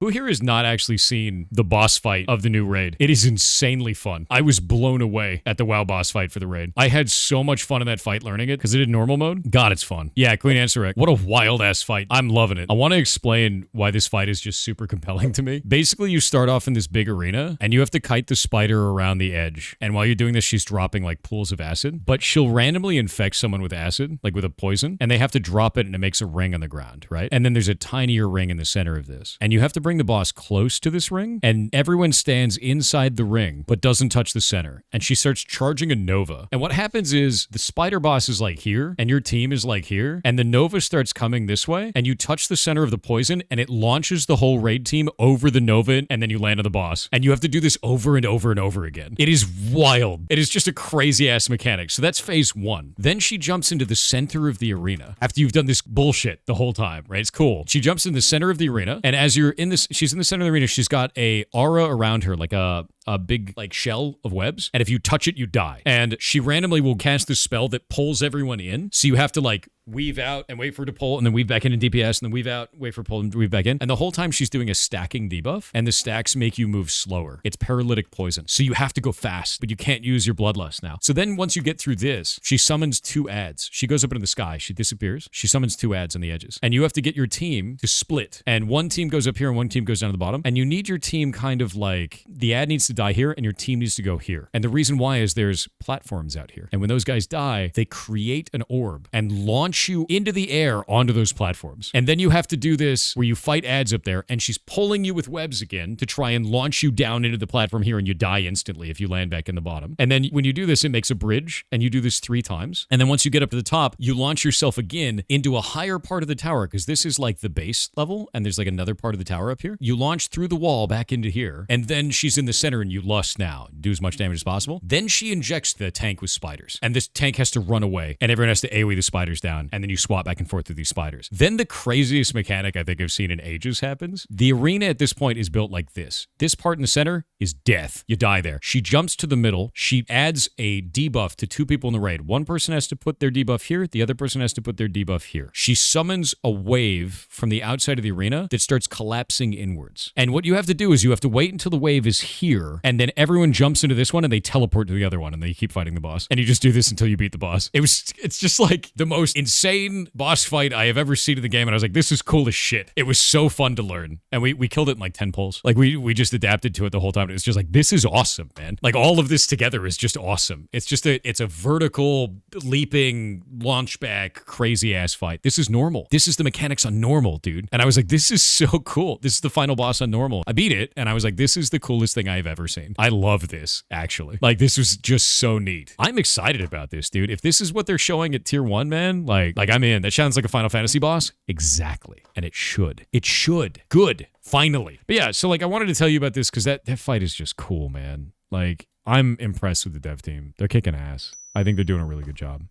Who here has not actually seen the boss fight of the new raid? It is insanely fun. I was blown away at the WoW boss fight for the raid. I had so much fun in that fight learning it because it in normal mode. God, it's fun. Yeah, Queen Ansurek. What a wild ass fight. I'm loving it. I want to explain why this fight is just super compelling to me. Basically, you start off in this big arena and you have to kite the spider around the edge. And while you're doing this, she's dropping like pools of acid, but she'll randomly infect someone with acid, like with a poison, and they have to drop it and it makes a ring on the ground, right? And then there's a tinier ring in the center of this. And you have to bring the boss close to this ring, and everyone stands inside the ring, but doesn't touch the center. And she starts charging a Nova. And what happens is the spider boss is like here, and your team is like here, and the Nova starts coming this way, and you touch the center of the poison, and it launches the whole raid team over the Nova, and then you land on the boss. And you have to do this over and over and over again. It is wild. It is just a crazy ass mechanic. So that's phase one. Then she jumps into the center of the arena after you've done this bullshit the whole time, right? It's cool. She jumps in the center of the arena, and as you're in this, she's in the center of the arena, she's got a aura around her, like a big like shell of webs, and if you touch it, you die. And she randomly will cast this spell that pulls everyone in, so you have to like weave out and wait for it to pull, and then weave back in DPS, and then weave out, wait for it to pull, and weave back in. And the whole time she's doing a stacking debuff, and the stacks make you move slower. It's paralytic poison, so you have to go fast, but you can't use your bloodlust now. So then once you get through this, she summons 2 ads. She goes up into the sky, she disappears, she summons 2 ads on the edges, and you have to get your team to split. And one team goes up here and one team goes down to the bottom, and you need your team kind of like, the ad needs to die here, and your team needs to go here. And the reason why is there's platforms out here, and when those guys die, they create an orb and launch you into the air onto those platforms. And then you have to do this where you fight ads up there, and she's pulling you with webs again to try and launch you down into the platform here, and you die instantly if you land back in the bottom. And then when you do this, it makes a bridge, and you do this 3 times. And then once you get up to the top, you launch yourself again into a higher part of the tower, because this is like the base level, and there's like another part of the tower up here. You launch through the wall back into here, and then she's in the center, and you lust now. Do as much damage as possible. Then she injects the tank with spiders, and this tank has to run away, and everyone has to AoE the spiders down, and then you swap back and forth through these spiders. Then the craziest mechanic I think I've seen in ages happens. The arena at this point is built like this. This part in the center is death. You die there. She jumps to the middle. She adds a debuff to 2 people in the raid. One person has to put their debuff here. The other person has to put their debuff here. She summons a wave from the outside of the arena that starts collapsing inwards. And what you have to do is you have to wait until the wave is here, and then everyone jumps into this one and they teleport to the other one, and they keep fighting the boss. And you just do this until you beat the boss. It's just like the most insane boss fight I have ever seen in the game, and I was like, this is cool as shit. It was so fun to learn. And we killed it in like 10 pulls. Like we just adapted to it the whole time. It was just like, this is awesome, man. Like all of this together is just awesome. It's a vertical leaping launch back crazy ass fight. This is normal. This is the mechanics on normal, dude. And I was like, this is so cool. This is the final boss on normal. I beat it, and I was like, this is the coolest thing I've ever seen. I love this, actually. Like, this was just so neat. I'm excited about this, dude. If this is what they're showing at tier 1, man, like I'm in. That sounds like a Final Fantasy boss. Exactly. And it should. It should. Good. Finally. But yeah, so like I wanted to tell you about this because that fight is just cool, man. Like, I'm impressed with the dev team. They're kicking ass. I think they're doing a really good job.